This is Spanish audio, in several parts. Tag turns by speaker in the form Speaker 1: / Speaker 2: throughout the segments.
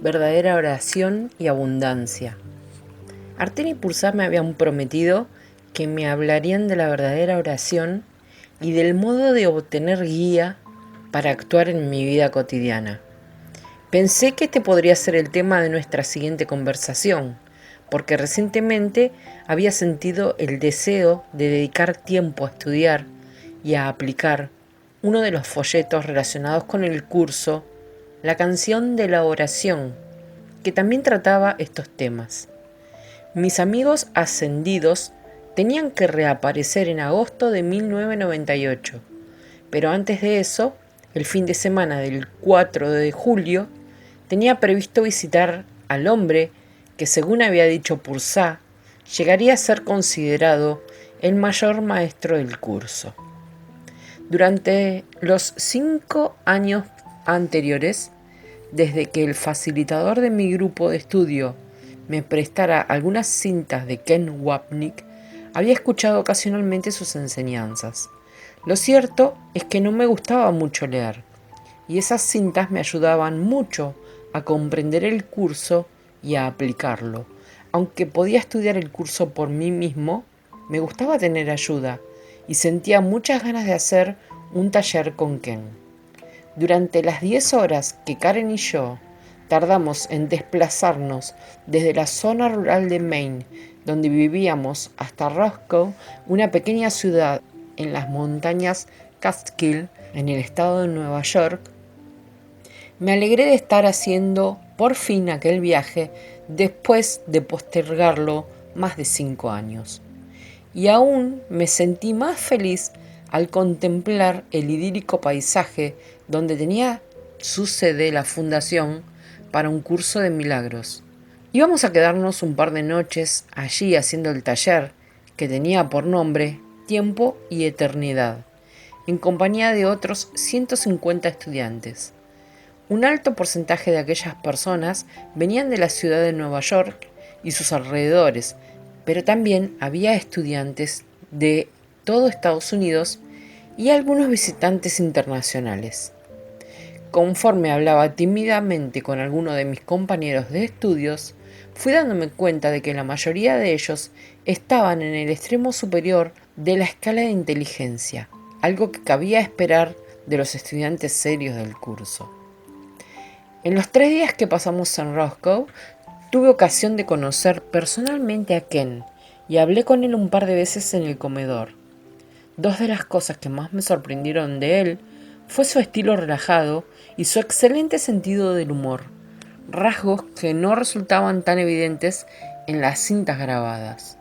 Speaker 1: verdadera oración y abundancia. Arten y Pursá me habían prometido que me hablarían de la verdadera oración y del modo de obtener guía para actuar en mi vida cotidiana. Pensé que este podría ser el tema de nuestra siguiente conversación, porque recientemente había sentido el deseo de dedicar tiempo a estudiar y a aplicar uno de los folletos relacionados con el curso, la canción de la oración, que también trataba estos temas. Mis amigos ascendidos tenían que reaparecer en agosto de 1998, pero antes de eso, el fin de semana del 4 de julio, tenía previsto visitar al hombre que, según había dicho Pursá, llegaría a ser considerado el mayor maestro del curso. Durante los 5 años anteriores, desde que el facilitador de mi grupo de estudio me prestara algunas cintas de Ken Wapnick, había escuchado ocasionalmente sus enseñanzas. Lo cierto es que no me gustaba mucho leer, y esas cintas me ayudaban mucho a comprender el curso y a aplicarlo. Aunque podía estudiar el curso por mí mismo, me gustaba tener ayuda y sentía muchas ganas de hacer un taller con Ken. Durante las 10 horas que Karen y yo tardamos en desplazarnos desde la zona rural de Maine, donde vivíamos, hasta Roscoe, una pequeña ciudad en las montañas Catskill, en el estado de Nueva York, me alegré de estar haciendo por fin aquel viaje después de postergarlo más de 5 años. Y aún me sentí más feliz al contemplar el idílico paisaje donde tenía su sede la fundación para un curso de milagros. Íbamos a quedarnos un par de noches allí haciendo el taller, que tenía por nombre Tiempo y Eternidad, en compañía de otros 150 estudiantes. Un alto porcentaje de aquellas personas venían de la ciudad de Nueva York y sus alrededores, pero también había estudiantes de todo Estados Unidos y algunos visitantes internacionales. Conforme hablaba tímidamente con alguno de mis compañeros de estudios, fui dándome cuenta de que la mayoría de ellos estaban en el extremo superior de la escala de inteligencia, algo que cabía esperar de los estudiantes serios del curso. En los 3 días que pasamos en Roscoe, tuve ocasión de conocer personalmente a Ken y hablé con él un par de veces en el comedor. Dos de las cosas que más me sorprendieron de él fue su estilo relajado y su excelente sentido del humor, rasgos que no resultaban tan evidentes en las cintas grabadas.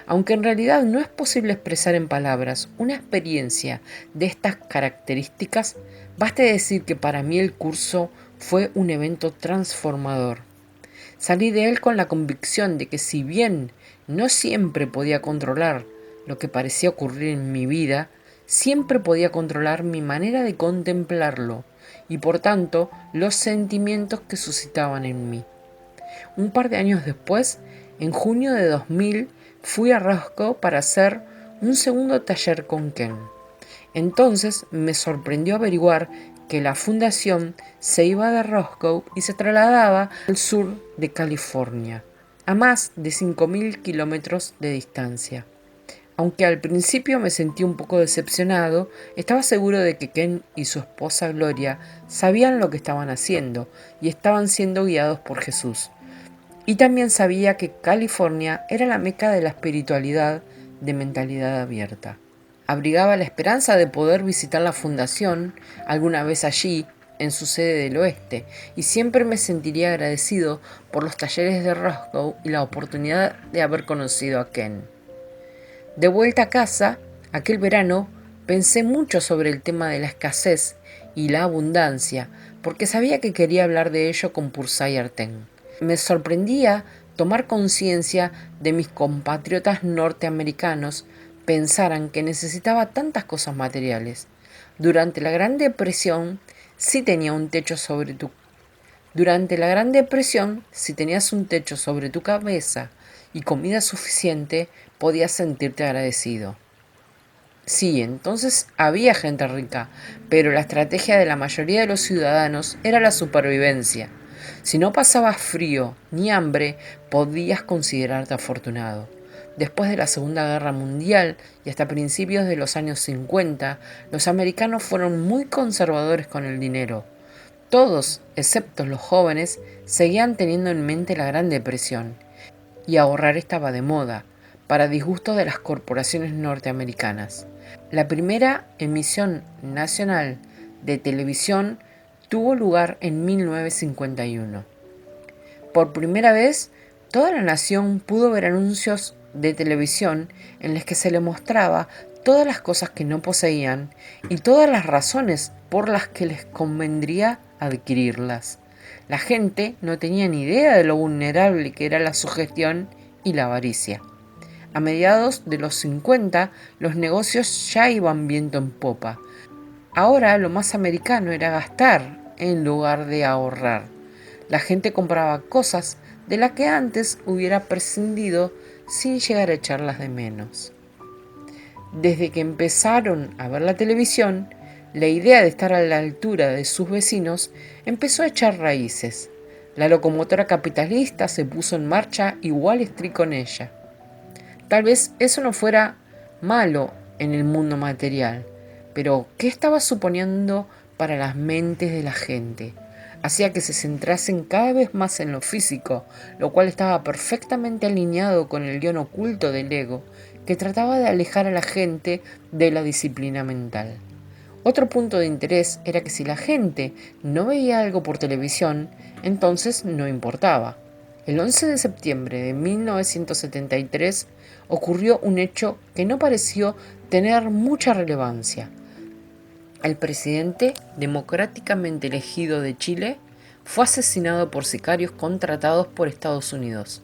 Speaker 1: Aunque en realidad no es posible expresar en palabras una experiencia de estas características, baste decir que para mí el curso fue un evento transformador. Salí de él con la convicción de que, si bien no siempre podía controlar lo que parecía ocurrir en mi vida, siempre podía controlar mi manera de contemplarlo y, por tanto, los sentimientos que suscitaban en mí. Un par de años después, en junio de 2000, fui a Roscoe para hacer un segundo taller con Ken. Entonces me sorprendió averiguar que la fundación se iba de Roscoe y se trasladaba al sur de California, a más de 5.000 kilómetros de distancia. Aunque al principio me sentí un poco decepcionado, estaba seguro de que Ken y su esposa Gloria sabían lo que estaban haciendo y estaban siendo guiados por Jesús. Y también sabía que California era la meca de la espiritualidad de mentalidad abierta. Abrigaba la esperanza de poder visitar la fundación alguna vez allí, en su sede del oeste, y siempre me sentiría agradecido por los talleres de Roscoe y la oportunidad de haber conocido a Ken. De vuelta a casa, aquel verano, pensé mucho sobre el tema de la escasez y la abundancia, porque sabía que quería hablar de ello con Pursá y Arten. Me sorprendía tomar conciencia de mis compatriotas norteamericanos pensaran que necesitaba tantas cosas materiales. Durante la Gran Depresión, sí tenía un techo sobre tu Durante la Gran Depresión, si tenías un techo sobre tu cabeza y comida suficiente, podías sentirte agradecido. Sí, entonces había gente rica, pero la estrategia de la mayoría de los ciudadanos era la supervivencia. Si no pasabas frío ni hambre, podías considerarte afortunado. Después de la Segunda Guerra Mundial y hasta principios de los años 50, los americanos fueron muy conservadores con el dinero. Todos, excepto los jóvenes, seguían teniendo en mente la Gran Depresión, y ahorrar estaba de moda, para disgusto de las corporaciones norteamericanas. La primera emisión nacional de televisión tuvo lugar en 1951. Por primera vez, toda la nación pudo ver anuncios de televisión en los que se le mostraba todas las cosas que no poseían y todas las razones por las que les convendría adquirirlas. La gente no tenía ni idea de lo vulnerable que era la sugestión y la avaricia. A mediados de los 50, los negocios ya iban viento en popa. Ahora lo más americano era gastar en lugar de ahorrar. La gente compraba cosas de las que antes hubiera prescindido sin llegar a echarlas de menos. Desde que empezaron a ver la televisión, la idea de estar a la altura de sus vecinos empezó a echar raíces. La locomotora capitalista se puso en marcha y Wall Street con ella. Tal vez eso no fuera malo en el mundo material, pero ¿qué estaba suponiendo para las mentes de la gente? Hacía que se centrasen cada vez más en lo físico, lo cual estaba perfectamente alineado con el guión oculto del ego, que trataba de alejar a la gente de la disciplina mental. Otro punto de interés era que si la gente no veía algo por televisión, entonces no importaba. El 11 de septiembre de 1973 ocurrió un hecho que no pareció tener mucha relevancia. El presidente democráticamente elegido de Chile fue asesinado por sicarios contratados por Estados Unidos.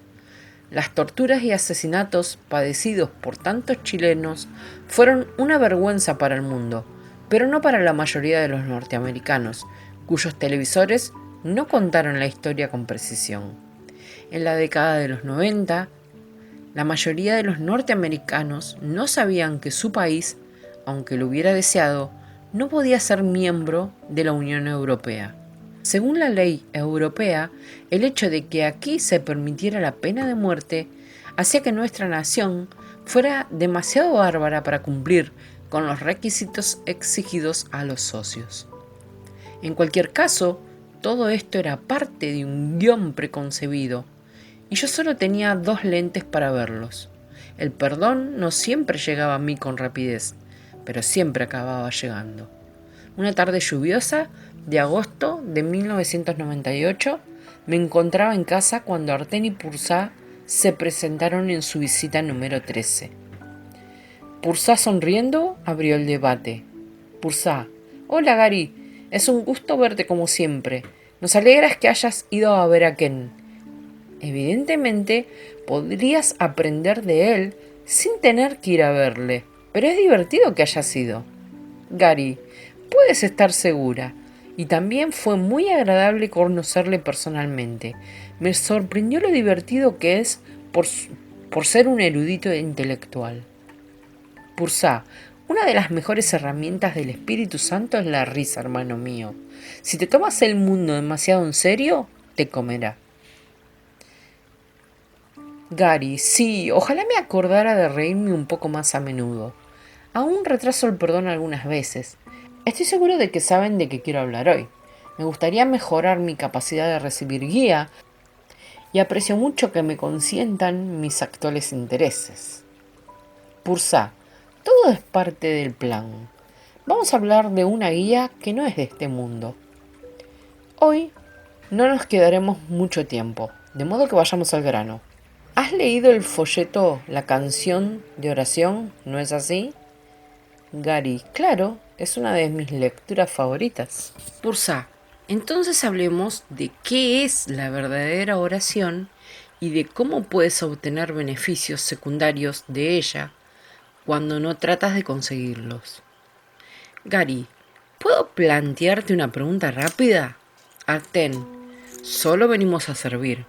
Speaker 1: Las torturas y asesinatos padecidos por tantos chilenos fueron una vergüenza para el mundo, pero no para la mayoría de los norteamericanos, cuyos televisores no contaron la historia con precisión. En la década de los 90, la mayoría de los norteamericanos no sabían que su país, aunque lo hubiera deseado, no podía ser miembro de la Unión Europea. Según la ley europea, el hecho de que aquí se permitiera la pena de muerte hacía que nuestra nación fuera demasiado bárbara para cumplir con los requisitos exigidos a los socios. En cualquier caso, todo esto era parte de un guión preconcebido, y yo solo tenía 2 lentes para verlos. El perdón no siempre llegaba a mí con rapidez, pero siempre acababa llegando. Una tarde lluviosa de agosto de 1998 me encontraba en casa cuando Artén y Pursa se presentaron en su visita número 13. Pursa, sonriendo, abrió el debate. Pursa: hola Gary, es un gusto verte como siempre. Nos alegras que hayas ido a ver a Ken. Evidentemente podrías aprender de él sin tener que ir a verle, pero es divertido que hayas ido. Gary: puedes estar segura. Y también fue muy agradable conocerle personalmente. Me sorprendió lo divertido que es por ser un erudito intelectual. Pursa: una de las mejores herramientas del Espíritu Santo es la risa, hermano mío. Si te tomas el mundo demasiado en serio, te comerá. Gary: sí, ojalá me acordara de reírme un poco más a menudo. Aún retraso el perdón algunas veces. Estoy seguro de que saben de qué quiero hablar hoy. Me gustaría mejorar mi capacidad de recibir guía y aprecio mucho que me consientan mis actuales intereses. Pursa: todo es parte del plan. Vamos a hablar de una guía que no es de este mundo. Hoy no nos quedaremos mucho tiempo, de modo que vayamos al grano. ¿Has leído el folleto La canción de oración? ¿No es así? Gary: claro, es una de mis lecturas favoritas. Pursa: entonces hablemos de qué es la verdadera oración y de cómo puedes obtener beneficios secundarios de ella cuando no tratas de conseguirlos. Gary: ¿puedo plantearte una pregunta rápida? Artén: solo venimos a servir.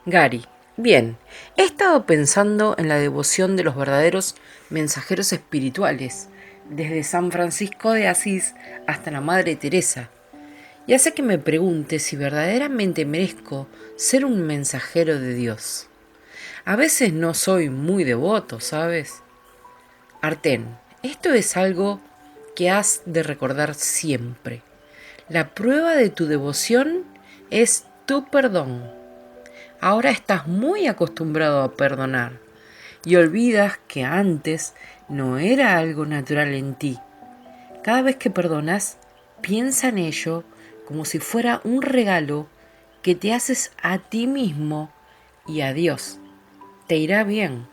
Speaker 1: Gary: bien, he estado pensando en la devoción de los verdaderos mensajeros espirituales, desde San Francisco de Asís hasta la Madre Teresa, y hace que me pregunte si verdaderamente merezco ser un mensajero de Dios. A veces no soy muy devoto, ¿sabes? Artén, esto es algo que has de recordar siempre. La prueba de tu devoción es tu perdón. Ahora estás muy acostumbrado a perdonar y olvidas que antes no era algo natural en ti. Cada vez que perdonas, piensa en ello como si fuera un regalo que te haces a ti mismo y a Dios. Te irá bien.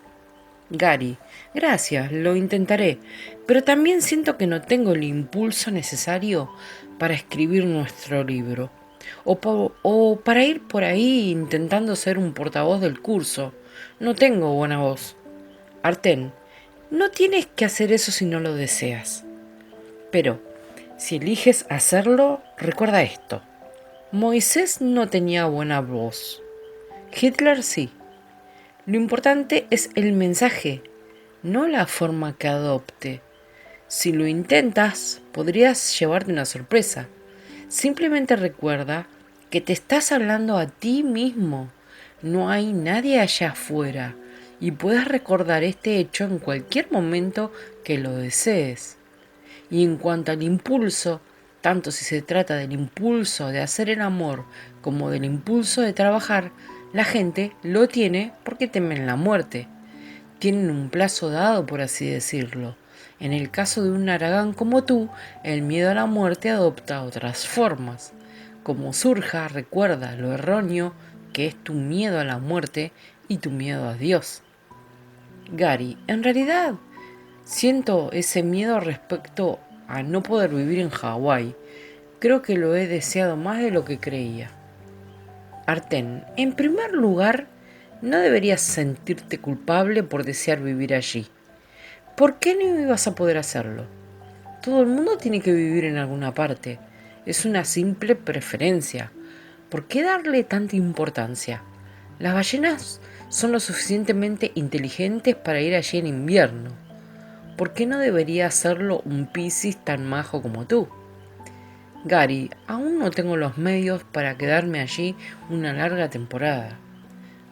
Speaker 1: Gary, gracias, lo intentaré, pero también siento que no tengo el impulso necesario para escribir nuestro libro, o para ir por ahí intentando ser un portavoz del curso. No tengo buena voz. Artén, no tienes que hacer eso si no lo deseas. Pero, si eliges hacerlo, recuerda esto. Moisés no tenía buena voz. Hitler sí. Lo importante es el mensaje, no la forma que adopte. Si lo intentas, podrías llevarte una sorpresa. Simplemente recuerda que te estás hablando a ti mismo. No hay nadie allá afuera y puedes recordar este hecho en cualquier momento que lo desees. Y en cuanto al impulso, tanto si se trata del impulso de hacer el amor como del impulso de trabajar, la gente lo tiene porque temen la muerte. Tienen un plazo dado, por así decirlo. En el caso de un Aragán como tú, el miedo a la muerte adopta otras formas. Como surja, recuerda lo erróneo que es tu miedo a la muerte y tu miedo a Dios. Gary, en realidad siento ese miedo respecto a no poder vivir en Hawái. Creo que lo he deseado más de lo que creía. Artén, en primer lugar, no deberías sentirte culpable por desear vivir allí. ¿Por qué no ibas a poder hacerlo? Todo el mundo tiene que vivir en alguna parte. Es una simple preferencia. ¿Por qué darle tanta importancia? Las ballenas son lo suficientemente inteligentes para ir allí en invierno. ¿Por qué no debería hacerlo un Piscis tan majo como tú? Gary, aún no tengo los medios para quedarme allí una larga temporada.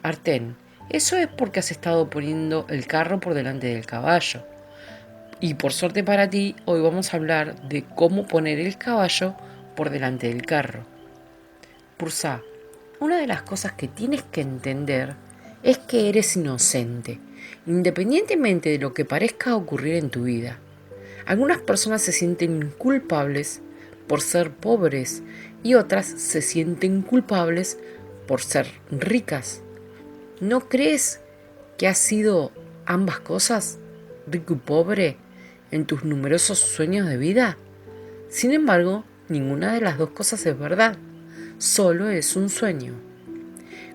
Speaker 1: Artén, eso es porque has estado poniendo el carro por delante del caballo. Y por suerte para ti, hoy vamos a hablar de cómo poner el caballo por delante del carro. Pursa, una de las cosas que tienes que entender es que eres inocente, independientemente de lo que parezca ocurrir en tu vida. Algunas personas se sienten culpables por ser pobres y otras se sienten culpables por ser ricas. ¿No crees que has sido ambas cosas, rico y pobre, en tus numerosos sueños de vida? Sin embargo, ninguna de las dos cosas es verdad, solo es un sueño.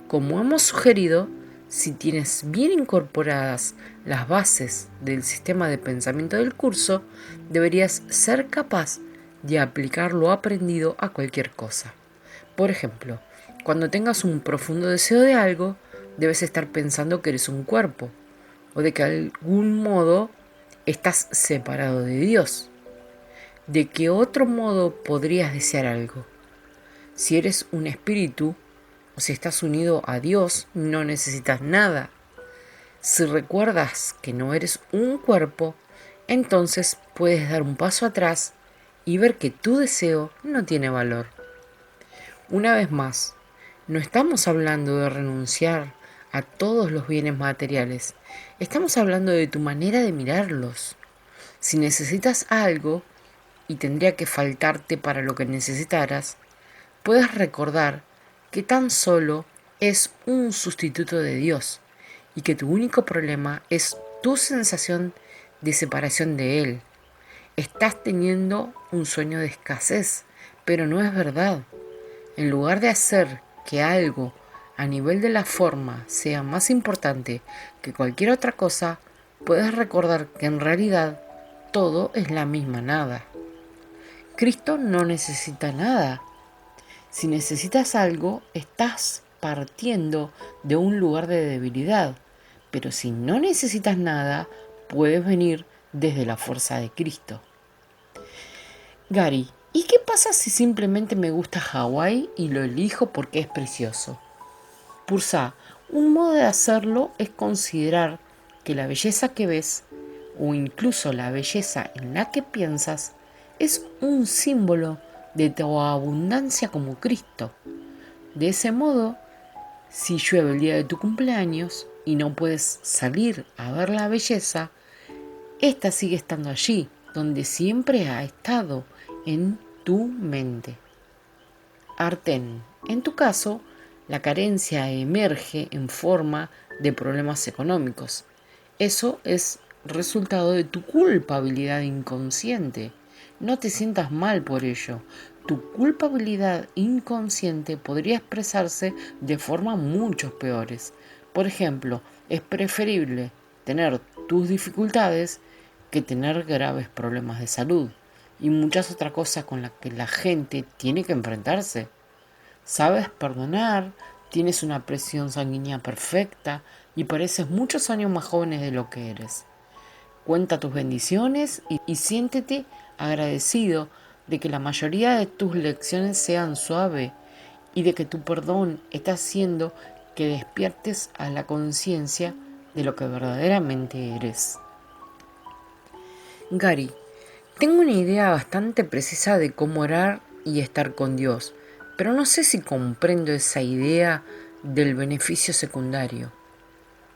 Speaker 1: Como hemos sugerido, si tienes bien incorporadas las bases del sistema de pensamiento del curso, deberías ser capaz de aplicar lo aprendido a cualquier cosa. Por ejemplo, cuando tengas un profundo deseo de algo, debes estar pensando que eres un cuerpo, o de que de algún modo estás separado de Dios. ¿De qué otro modo podrías desear algo? Si eres un espíritu, o si estás unido a Dios, no necesitas nada. Si recuerdas que no eres un cuerpo, entonces puedes dar un paso atrás y ver que tu deseo no tiene valor. Una vez más, no estamos hablando de renunciar a todos los bienes materiales, estamos hablando de tu manera de mirarlos. Si necesitas algo, y tendría que faltarte para lo que necesitaras, puedes recordar que tan solo es un sustituto de Dios y que tu único problema es tu sensación de separación de Él. Estás teniendo un sueño de escasez, pero no es verdad. En lugar de hacer que algo a nivel de la forma sea más importante que cualquier otra cosa, puedes recordar que en realidad todo es la misma nada. Cristo no necesita nada. Si necesitas algo, estás partiendo de un lugar de debilidad. Pero si no necesitas nada, puedes venir desde la fuerza de Cristo. Gary, ¿Y qué pasa si simplemente me gusta Hawái y lo elijo porque es precioso? Pursa, un modo de hacerlo es considerar que la belleza que ves, o incluso la belleza en la que piensas, es un símbolo de tu abundancia como Cristo. De ese modo, si llueve el día de tu cumpleaños y no puedes salir a ver la belleza, esta sigue estando allí, donde siempre ha estado, en tu mente. Arten, en tu caso, la carencia emerge en forma de problemas económicos. Eso es resultado de tu culpabilidad inconsciente. No te sientas mal por ello. Tu culpabilidad inconsciente podría expresarse de formas mucho peores. Por ejemplo, es preferible tener tus dificultades que tener graves problemas de salud y muchas otras cosas con las que la gente tiene que enfrentarse. Sabes perdonar, tienes una presión sanguínea perfecta y pareces muchos años más jóvenes de lo que eres. Cuenta tus bendiciones y siéntete agradecido de que la mayoría de tus lecciones sean suaves y de que tu perdón está haciendo que despiertes a la conciencia de lo que verdaderamente eres. Gary, tengo una idea bastante precisa de cómo orar y estar con Dios, pero no sé si comprendo esa idea del beneficio secundario.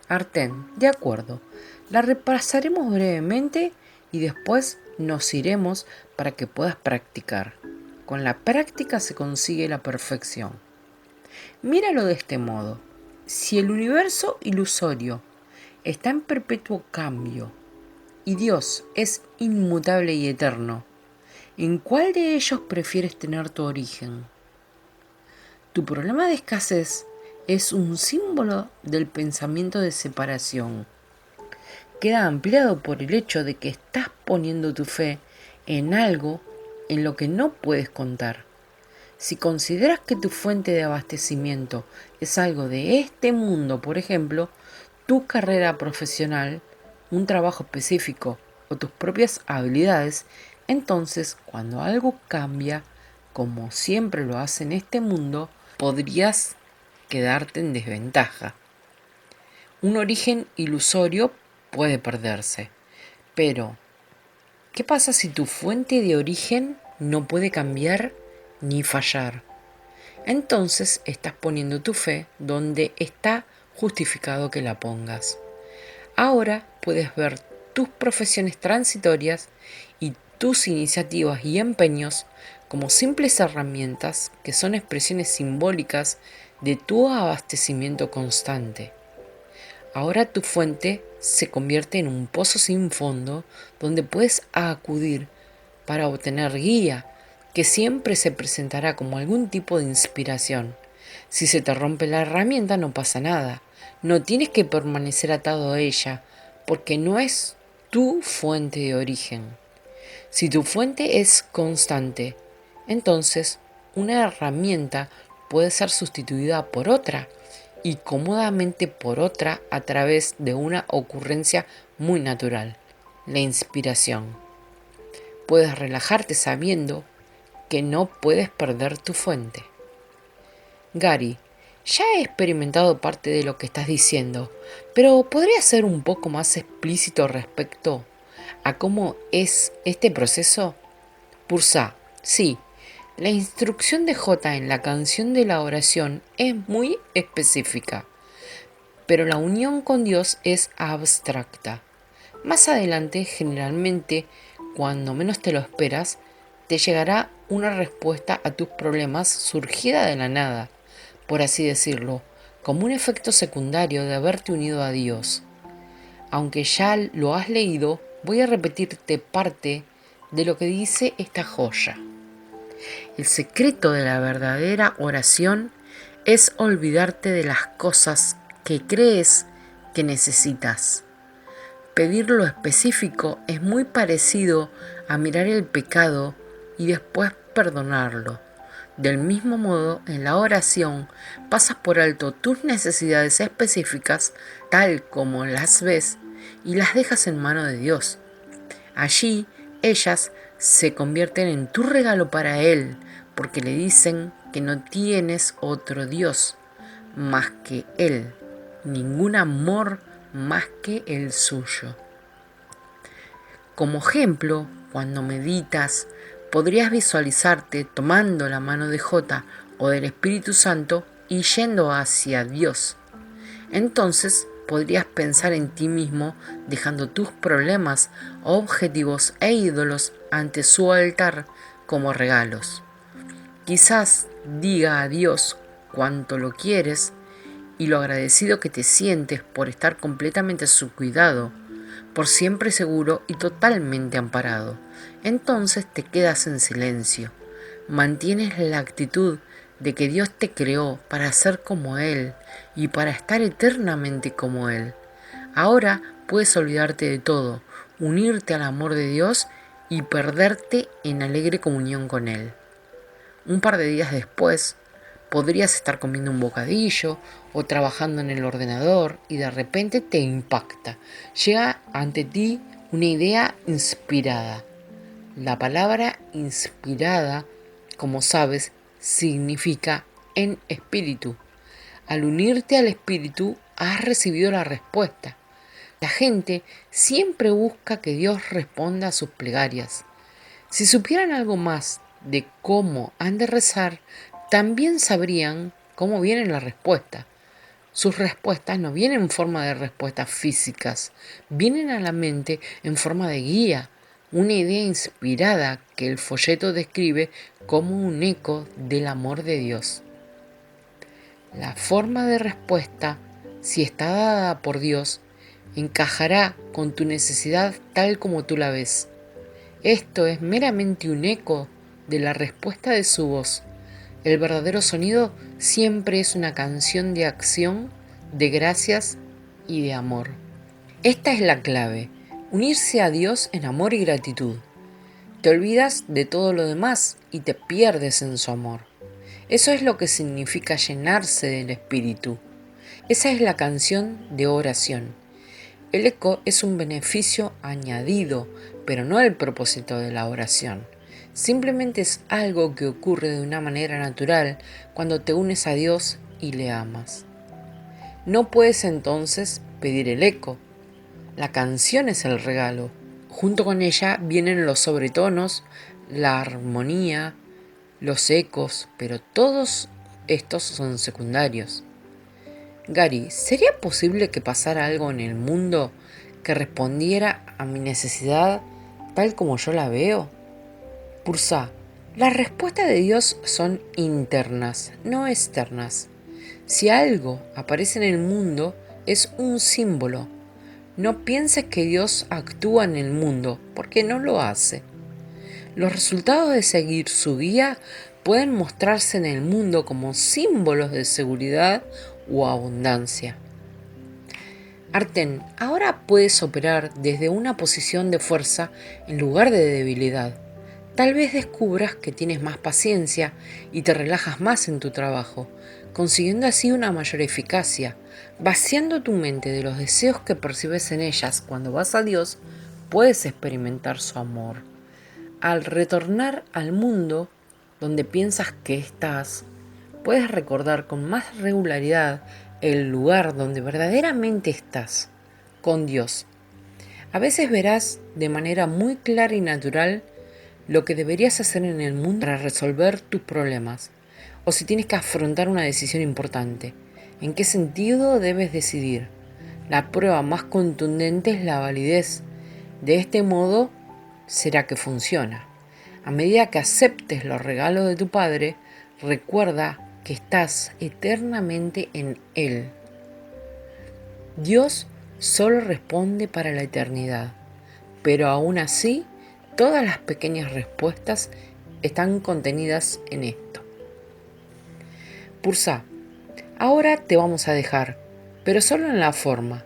Speaker 1: Arten, de acuerdo, la repasaremos brevemente y después nos iremos para que puedas practicar. Con la práctica se consigue la perfección. Míralo de este modo. Si el universo ilusorio está en perpetuo cambio y Dios es inmutable y eterno, ¿en cuál de ellos prefieres tener tu origen? Tu problema de escasez es un símbolo del pensamiento de separación. Queda ampliado por el hecho de que estás poniendo tu fe en algo en lo que no puedes contar. Si consideras que tu fuente de abastecimiento es algo de este mundo, por ejemplo, tu carrera profesional, un trabajo específico o tus propias habilidades, entonces cuando algo cambia, como siempre lo hace en este mundo, podrías quedarte en desventaja. Un origen ilusorio puede perderse, pero ¿qué pasa si tu fuente de origen no puede cambiar ni fallar? Entonces estás poniendo tu fe donde está justificado que la pongas. Ahora puedes ver tus profesiones transitorias y tus iniciativas y empeños como simples herramientas que son expresiones simbólicas de tu abastecimiento constante. Ahora tu fuente se convierte en un pozo sin fondo donde puedes acudir para obtener guía, que siempre se presentará como algún tipo de inspiración. Si se te rompe la herramienta no pasa nada, no tienes que permanecer atado a ella, porque no es tu fuente de origen. Si tu fuente es constante, entonces una herramienta puede ser sustituida por otra y cómodamente por otra a través de una ocurrencia muy natural, la inspiración. Puedes relajarte sabiendo que no puedes perder tu fuente. Gary, ya he experimentado parte de lo que estás diciendo, pero ¿podría ser un poco más explícito respecto a cómo es este proceso? Pursa, sí, la instrucción de J en la canción de la oración es muy específica, pero la unión con Dios es abstracta. Más adelante, generalmente, cuando menos te lo esperas, te llegará una respuesta a tus problemas surgida de la nada, por así decirlo, como un efecto secundario de haberte unido a Dios. Aunque ya lo has leído, voy a repetirte parte de lo que dice esta joya. El secreto de la verdadera oración es olvidarte de las cosas que crees que necesitas. Pedir lo específico es muy parecido a mirar el pecado y después perdonarlo. Del mismo modo, en la oración pasas por alto tus necesidades específicas tal como las ves y las dejas en mano de Dios. Allí, ellas se convierten en tu regalo para Él, porque le dicen que no tienes otro Dios más que Él, ningún amor más que el suyo. Como ejemplo, cuando meditas, podrías visualizarte tomando la mano de Jota o del Espíritu Santo y yendo hacia Dios. Entonces podrías pensar en ti mismo dejando tus problemas, objetivos e ídolos ante su altar como regalos. Quizás diga a Dios cuánto lo quieres y lo agradecido que te sientes por estar completamente a su cuidado, por siempre seguro y totalmente amparado. Entonces te quedas en silencio. Mantienes la actitud de que Dios te creó para ser como Él y para estar eternamente como Él. Ahora puedes olvidarte de todo, unirte al amor de Dios y perderte en alegre comunión con Él. Un par de días después, podrías estar comiendo un bocadillo o trabajando en el ordenador y de repente te impacta. Llega ante ti una idea inspirada. La palabra inspirada, como sabes, significa en espíritu. Al unirte al espíritu, has recibido la respuesta. La gente siempre busca que Dios responda a sus plegarias. Si supieran algo más de cómo han de rezar, también sabrían cómo viene la respuesta. Sus respuestas no vienen en forma de respuestas físicas, vienen a la mente en forma de guía, una idea inspirada que el folleto describe como un eco del amor de Dios. La forma de respuesta, si está dada por Dios, encajará con tu necesidad tal como tú la ves. Esto es meramente un eco de la respuesta de su voz. El verdadero sonido siempre es una canción de acción, de gracias y de amor. Esta es la clave, unirse a Dios en amor y gratitud. Te olvidas de todo lo demás y te pierdes en su amor. Eso es lo que significa llenarse del Espíritu. Esa es la canción de oración. El eco es un beneficio añadido, pero no el propósito de la oración. Simplemente es algo que ocurre de una manera natural cuando te unes a Dios y le amas. No puedes entonces pedir el eco. La canción es el regalo. Junto con ella vienen los sobretonos, la armonía, los ecos, pero todos estos son secundarios. Gary, ¿sería posible que pasara algo en el mundo que respondiera a mi necesidad tal como yo la veo? Pursa, las respuestas de Dios son internas, no externas. Si algo aparece en el mundo, es un símbolo. No pienses que Dios actúa en el mundo, porque no lo hace. Los resultados de seguir su guía pueden mostrarse en el mundo como símbolos de seguridad o abundancia. Arten, ahora puedes operar desde una posición de fuerza en lugar de debilidad. Tal vez descubras que tienes más paciencia y te relajas más en tu trabajo, consiguiendo así una mayor eficacia. Vaciando tu mente de los deseos que percibes en ellas cuando vas a Dios, puedes experimentar su amor. Al retornar al mundo donde piensas que estás, puedes recordar con más regularidad el lugar donde verdaderamente estás, con Dios. A veces verás de manera muy clara y natural lo que deberías hacer en el mundo para resolver tus problemas, o si tienes que afrontar una decisión importante. ¿En qué sentido debes decidir? La prueba más contundente es la validez. De este modo será que funciona. A medida que aceptes los regalos de tu Padre, recuerda que estás eternamente en Él. Dios solo responde para la eternidad, pero aún así, todas las pequeñas respuestas están contenidas en esto. Pursa, ahora te vamos a dejar, pero solo en la forma.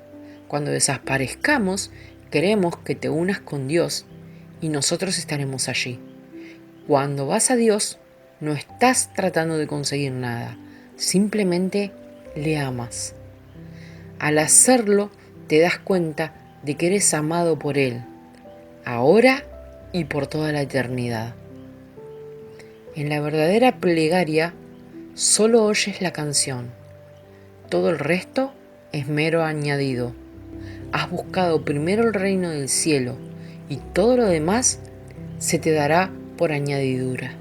Speaker 1: Cuando desaparezcamos, queremos que te unas con Dios y nosotros estaremos allí. Cuando vas a Dios, no estás tratando de conseguir nada, simplemente le amas. Al hacerlo, te das cuenta de que eres amado por Él. Ahora y por toda la eternidad. En la verdadera plegaria solo oyes la canción, todo el resto es mero añadido. Has buscado primero el reino del cielo y todo lo demás se te dará por añadidura.